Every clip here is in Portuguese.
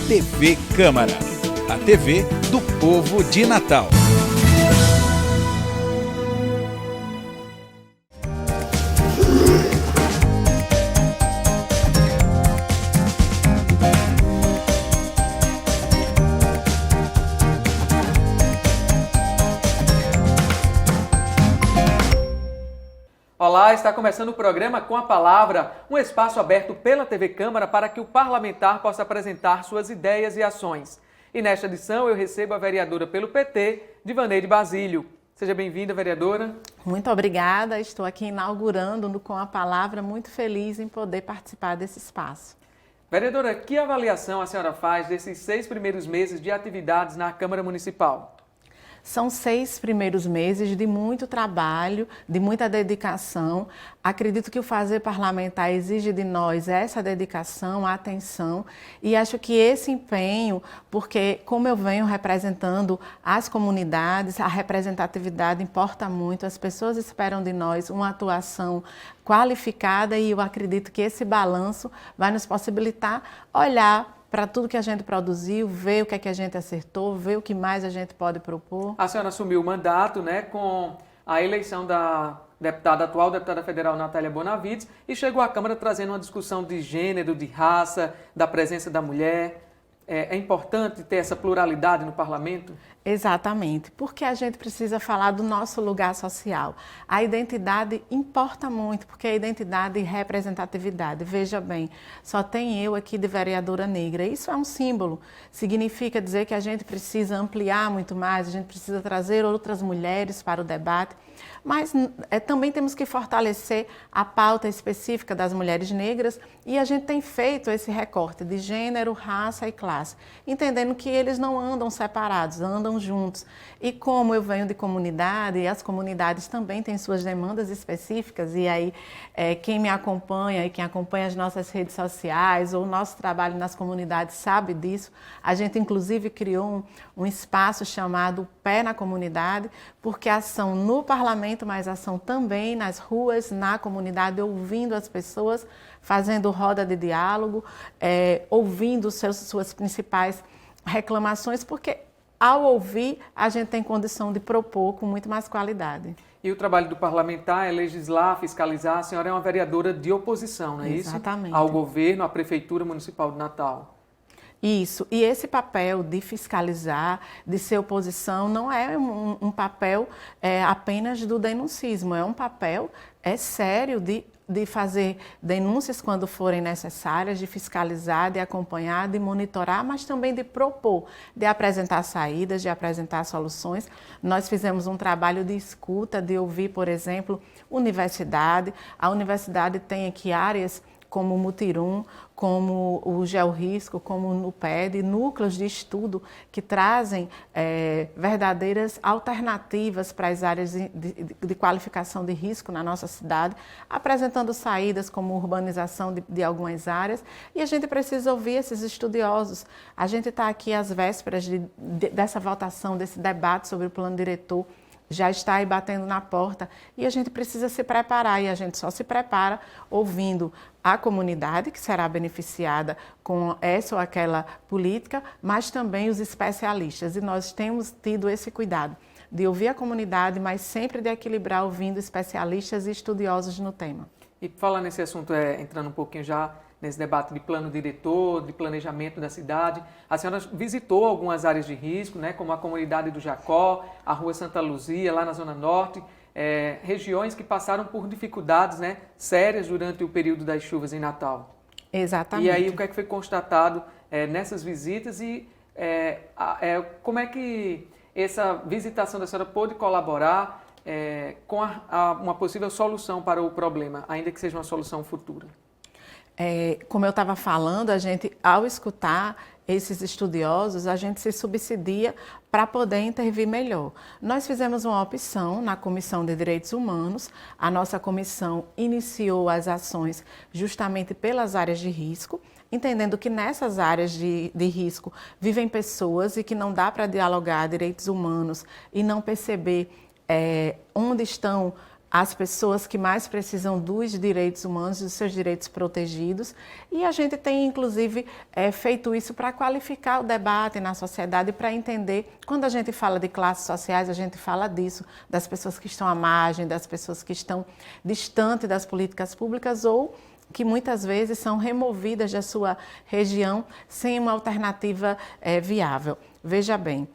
TV Câmara, a TV do povo de Natal. Olá, está começando o programa Com a Palavra, um espaço aberto pela TV Câmara para que o parlamentar possa apresentar suas ideias e ações. E nesta edição eu recebo a vereadora pelo PT, Divaneide Basílio. Seja bem-vinda, vereadora. Muito obrigada, estou aqui inaugurando no Com a Palavra, muito feliz em poder participar desse espaço. Vereadora, que avaliação a senhora faz desses 6 primeiros meses de atividades na Câmara Municipal? São 6 primeiros meses de muito trabalho, de muita dedicação. Acredito que o fazer parlamentar exige de nós essa dedicação, atenção, e acho que esse empenho, porque como eu venho representando as comunidades, a representatividade importa muito, as pessoas esperam de nós uma atuação qualificada e eu acredito que esse balanço vai nos possibilitar olhar para tudo que a gente produziu, ver o que é que a gente acertou, ver o que mais a gente pode propor. A senhora assumiu o mandato, com a eleição da atual deputada federal Natália Bonavides e chegou à Câmara trazendo uma discussão de gênero, de raça, da presença da mulher. É importante ter essa pluralidade no parlamento? Exatamente, porque a gente precisa falar do nosso lugar social. A identidade importa muito, porque a identidade e representatividade. Veja bem, só tem eu aqui de vereadora negra. Isso é um símbolo, significa dizer que a gente precisa ampliar muito mais, a gente precisa trazer outras mulheres para o debate, mas também temos que fortalecer a pauta específica das mulheres negras e a gente tem feito esse recorte de gênero, raça e classe, entendendo que eles não andam separados, andam juntos. E como eu venho de comunidade, e as comunidades também têm suas demandas específicas, e aí quem me acompanha e quem acompanha as nossas redes sociais ou o nosso trabalho nas comunidades sabe disso. A gente inclusive criou um espaço chamado Pé na Comunidade, porque ação no parlamento, mas ação também nas ruas, na comunidade, ouvindo as pessoas, fazendo roda de diálogo, ouvindo suas principais reclamações, porque ao ouvir, a gente tem condição de propor com muito mais qualidade. E o trabalho do parlamentar é legislar, fiscalizar. A senhora é uma vereadora de oposição, não é isso? Exatamente. Ao governo, à Prefeitura Municipal de Natal. Isso, e esse papel de fiscalizar, de ser oposição, não é um papel apenas do denuncismo, é um papel sério de fazer denúncias quando forem necessárias, de fiscalizar, de acompanhar, de monitorar, mas também de propor, de apresentar saídas, de apresentar soluções. Nós fizemos um trabalho de escuta, de ouvir, por exemplo, universidade. A universidade tem aqui áreas como o Mutirum, como o Georrisco, como o NUPED, núcleos de estudo que trazem verdadeiras alternativas para as áreas de qualificação de risco na nossa cidade, apresentando saídas como urbanização de algumas áreas, e a gente precisa ouvir esses estudiosos. A gente está aqui às vésperas dessa votação, desse debate sobre o plano diretor, já está aí batendo na porta e a gente precisa se preparar, e a gente só se prepara ouvindo a comunidade que será beneficiada com essa ou aquela política, mas também os especialistas, e nós temos tido esse cuidado de ouvir a comunidade, mas sempre de equilibrar ouvindo especialistas e estudiosos no tema. E falando nesse assunto, entrando um pouquinho já nesse debate de plano diretor, de planejamento da cidade, a senhora visitou algumas áreas de risco, como a comunidade do Jacó, a Rua Santa Luzia, lá na Zona Norte, regiões que passaram por dificuldades sérias durante o período das chuvas em Natal. Exatamente. E aí, o que é que foi constatado nessas visitas e como é que essa visitação da senhora pôde colaborar com uma possível solução para o problema, ainda que seja uma solução futura? Como eu estava falando, a gente, ao escutar esses estudiosos, a gente se subsidia para poder intervir melhor. Nós fizemos uma opção na Comissão de Direitos Humanos, a nossa comissão iniciou as ações justamente pelas áreas de risco, entendendo que nessas áreas de risco vivem pessoas e que não dá para dialogar direitos humanos e não perceber onde estão as pessoas que mais precisam dos direitos humanos, dos seus direitos protegidos. E a gente tem, inclusive, feito isso para qualificar o debate na sociedade, para entender, quando a gente fala de classes sociais, a gente fala disso, das pessoas que estão à margem, das pessoas que estão distantes das políticas públicas ou que muitas vezes são removidas da sua região sem uma alternativa viável. Veja bem,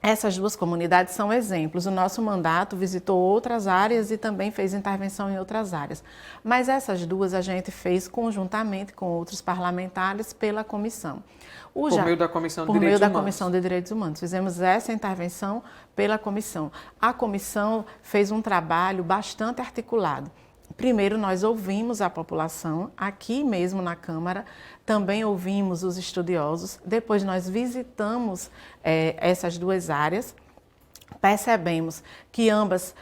essas duas comunidades são exemplos. O nosso mandato visitou outras áreas e também fez intervenção em outras áreas. Mas essas duas a gente fez conjuntamente com outros parlamentares pela comissão. Por meio da Comissão de Direitos Humanos. Por meio da Comissão de Direitos Humanos. Fizemos essa intervenção pela comissão. A comissão fez um trabalho bastante articulado. Primeiro, nós ouvimos a população, aqui mesmo na Câmara, também ouvimos os estudiosos, depois nós visitamos essas duas áreas, percebemos que ambas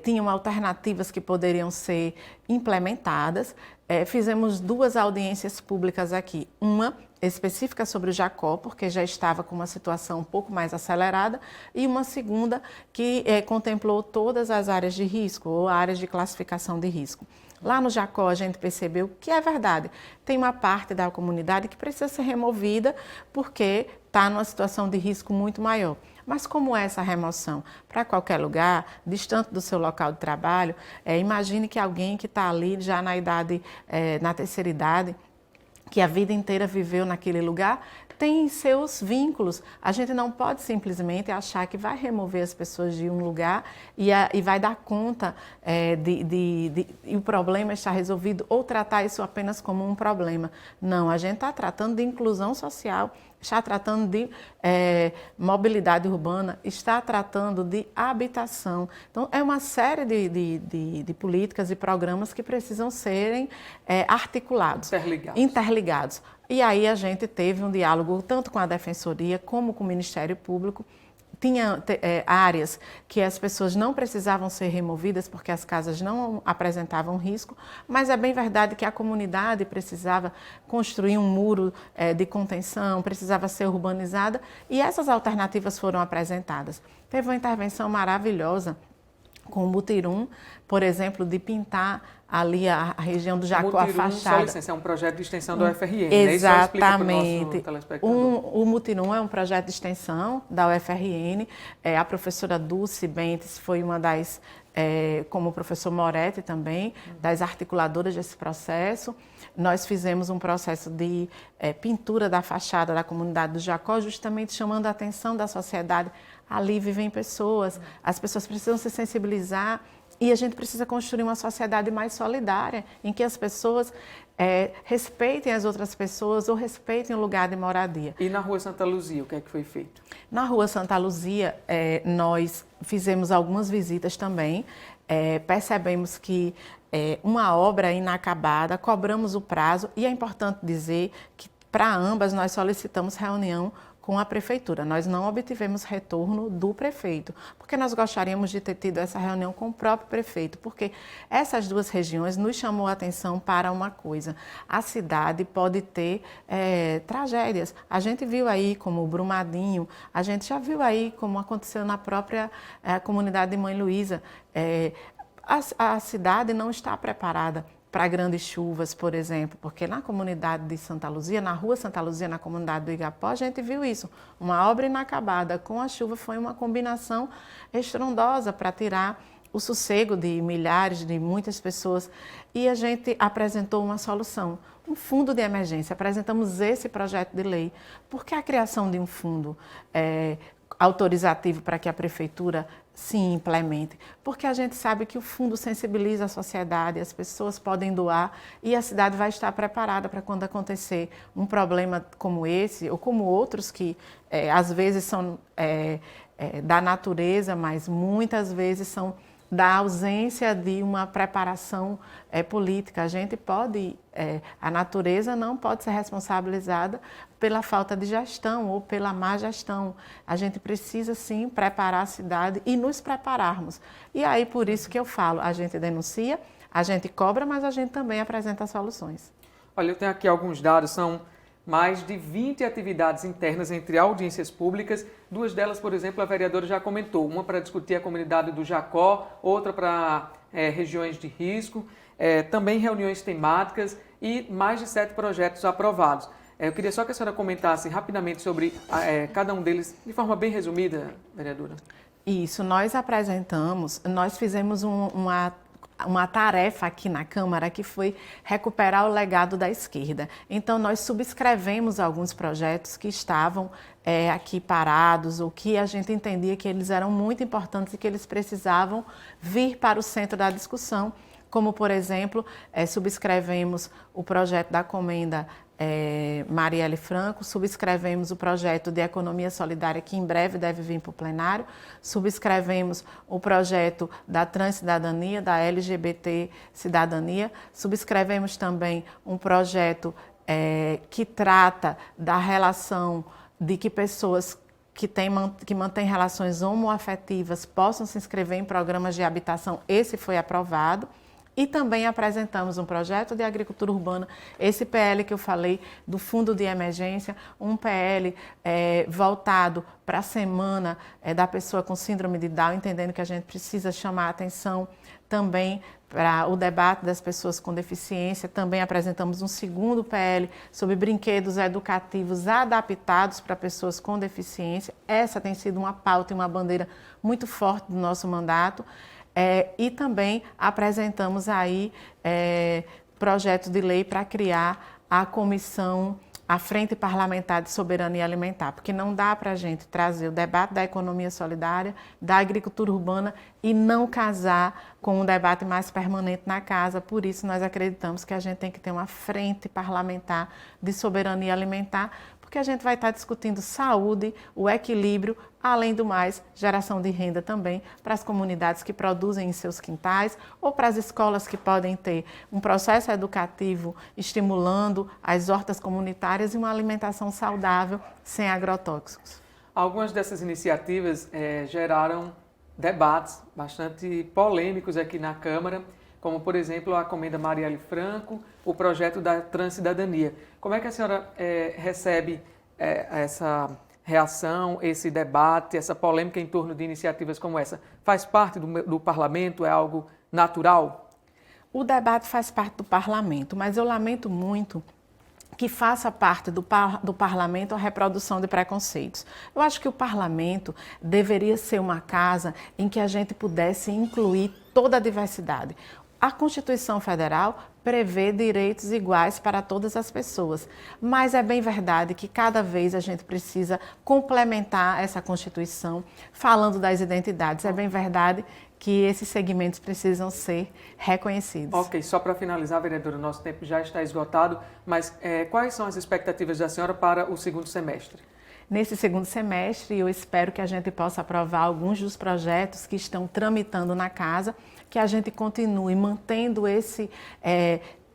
tinham alternativas que poderiam ser implementadas, fizemos duas audiências públicas aqui, uma específica sobre o Jacó, porque já estava com uma situação um pouco mais acelerada, e uma segunda que contemplou todas as áreas de risco, ou áreas de classificação de risco. Lá no Jacó a gente percebeu que é verdade, tem uma parte da comunidade que precisa ser removida porque está numa situação de risco muito maior. Mas como é essa remoção? Para qualquer lugar, distante do seu local de trabalho, imagine que alguém que está ali já na idade, na terceira idade, que a vida inteira viveu naquele lugar, tem seus vínculos. A gente não pode simplesmente achar que vai remover as pessoas de um lugar e vai dar conta e o problema está resolvido ou tratar isso apenas como um problema. Não, a gente está tratando de inclusão social, está tratando de mobilidade urbana, está tratando de habitação. Então, é uma série de políticas e programas que precisam serem articulados. Interligados. E aí a gente teve um diálogo tanto com a Defensoria como com o Ministério Público. Tinha áreas que as pessoas não precisavam ser removidas porque as casas não apresentavam risco, mas é bem verdade que a comunidade precisava construir um muro de contenção, precisava ser urbanizada e essas alternativas foram apresentadas. Teve uma intervenção maravilhosa com o Mutirum, por exemplo, de pintar ali a região do Jacó, a fachada. Só licença, é um projeto de extensão do UFRN. Exatamente. O Mutirum é um projeto de extensão da UFRN. A professora Dulce Bentes foi uma das, como o professor Moretti também, das articuladoras desse processo. Nós fizemos um processo de pintura da fachada da comunidade do Jacó, justamente chamando a atenção da sociedade. Ali vivem pessoas, as pessoas precisam se sensibilizar e a gente precisa construir uma sociedade mais solidária, em que as pessoas respeitem as outras pessoas ou respeitem o lugar de moradia. E na Rua Santa Luzia, o que é que foi feito? Na Rua Santa Luzia, nós fizemos algumas visitas também, percebemos que uma obra inacabada, cobramos o prazo e é importante dizer que para ambas nós solicitamos reunião com a Prefeitura. Nós não obtivemos retorno do prefeito, porque nós gostaríamos de ter tido essa reunião com o próprio prefeito, porque essas duas regiões nos chamou a atenção para uma coisa. A cidade pode ter tragédias. A gente viu aí como o Brumadinho, a gente já viu aí como aconteceu na própria comunidade de Mãe Luísa. A cidade não está preparada para grandes chuvas, por exemplo, porque na comunidade de Santa Luzia, na Rua Santa Luzia, na comunidade do Igapó, a gente viu isso. Uma obra inacabada com a chuva foi uma combinação estrondosa para tirar o sossego de milhares, de muitas pessoas. E a gente apresentou uma solução, um fundo de emergência. Apresentamos esse projeto de lei. Por que a criação de um fundo autorizativo para que a Prefeitura se implemente? Porque a gente sabe que o fundo sensibiliza a sociedade, as pessoas podem doar e a cidade vai estar preparada para quando acontecer um problema como esse ou como outros que às vezes são da natureza, mas muitas vezes são da ausência de uma preparação política. A gente pode, a natureza não pode ser responsabilizada pela falta de gestão ou pela má gestão. A gente precisa sim preparar a cidade e nos prepararmos. E aí por isso que eu falo, a gente denuncia, a gente cobra, mas a gente também apresenta soluções. Olha, eu tenho aqui alguns dados, são mais de 20 atividades internas entre audiências públicas. 2 delas, por exemplo, a vereadora já comentou, uma para discutir a comunidade do Jacó, outra para regiões de risco, também reuniões temáticas e mais de 7 projetos aprovados. Eu queria só que a senhora comentasse rapidamente sobre cada um deles, de forma bem resumida, vereadora. Isso, nós fizemos uma tarefa aqui na Câmara que foi recuperar o legado da esquerda. Então, nós subscrevemos alguns projetos que estavam aqui parados ou que a gente entendia que eles eram muito importantes e que eles precisavam vir para o centro da discussão, como, por exemplo, subscrevemos o projeto da Comenda Marielle Franco, subscrevemos o projeto de economia solidária que em breve deve vir para o plenário, subscrevemos o projeto da transcidadania, da LGBT cidadania, subscrevemos também um projeto que trata da relação de que pessoas que mantêm relações homoafetivas possam se inscrever em programas de habitação. Esse foi aprovado. E também apresentamos um projeto de agricultura urbana, esse PL que eu falei, do Fundo de Emergência, um PL voltado para a semana da pessoa com síndrome de Down, entendendo que a gente precisa chamar a atenção também para o debate das pessoas com deficiência. Também apresentamos um segundo PL sobre brinquedos educativos adaptados para pessoas com deficiência. Essa tem sido uma pauta e uma bandeira muito forte do nosso mandato. E também apresentamos aí projeto de lei para criar a comissão, a Frente Parlamentar de Soberania Alimentar, porque não dá para a gente trazer o debate da economia solidária, da agricultura urbana e não casar com um debate mais permanente na casa. Por isso, nós acreditamos que a gente tem que ter uma Frente Parlamentar de Soberania Alimentar, porque a gente vai estar discutindo saúde, o equilíbrio, além do mais, geração de renda também para as comunidades que produzem em seus quintais ou para as escolas que podem ter um processo educativo estimulando as hortas comunitárias e uma alimentação saudável sem agrotóxicos. Algumas dessas iniciativas geraram debates bastante polêmicos aqui na Câmara, como, por exemplo, a Comenda Marielle Franco, o projeto da transcidadania. Como é que a senhora recebe essa reação, esse debate, essa polêmica em torno de iniciativas como essa? Faz parte do parlamento? É algo natural? O debate faz parte do parlamento, mas eu lamento muito que faça parte do parlamento a reprodução de preconceitos. Eu acho que o parlamento deveria ser uma casa em que a gente pudesse incluir toda a diversidade. A Constituição Federal prevê direitos iguais para todas as pessoas, mas é bem verdade que cada vez a gente precisa complementar essa Constituição falando das identidades. É bem verdade que esses segmentos precisam ser reconhecidos. Ok, só para finalizar, vereadora, o nosso tempo já está esgotado, mas quais são as expectativas da senhora para o segundo semestre? Nesse segundo semestre, eu espero que a gente possa aprovar alguns dos projetos que estão tramitando na casa, que a gente continue mantendo esse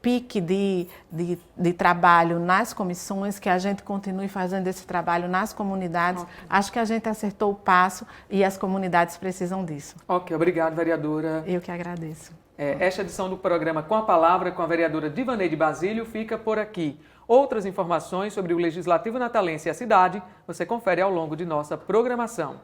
pique de trabalho nas comissões, que a gente continue fazendo esse trabalho nas comunidades. Okay. Acho que a gente acertou o passo e as comunidades precisam disso. Ok, obrigado, vereadora. Eu que agradeço. Esta edição do programa Com a Palavra, com a vereadora Divaneide Basílio, fica por aqui. Outras informações sobre o Legislativo Natalense e a cidade, você confere ao longo de nossa programação.